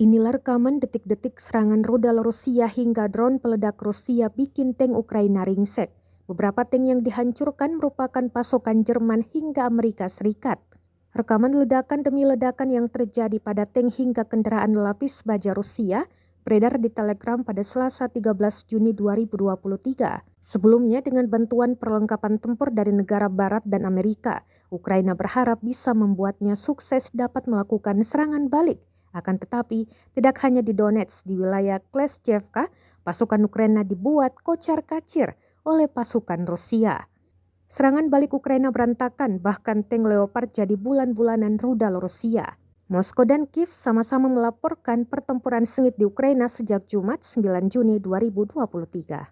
Inilah rekaman detik-detik serangan rudal Rusia hingga drone peledak Rusia bikin tank Ukraina ringsek. Beberapa tank yang dihancurkan merupakan pasokan Jerman hingga Amerika Serikat. Rekaman ledakan demi ledakan yang terjadi pada tank hingga kendaraan lapis baja Rusia beredar di Telegram pada Selasa 13 Juni 2023. Sebelumnya dengan bantuan perlengkapan tempur dari negara barat dan Amerika, Ukraina berharap bisa membuatnya sukses dapat melakukan serangan balik. Akan tetapi, tidak hanya di Donetsk, di wilayah Kleshchevka, pasukan Ukraina dibuat kocar-kacir oleh pasukan Rusia. Serangan balik Ukraina berantakan, bahkan tank Leopard jadi bulan-bulanan rudal Rusia. Moskow dan Kiev sama-sama melaporkan pertempuran sengit di Ukraina sejak Jumat 9 Juni 2023.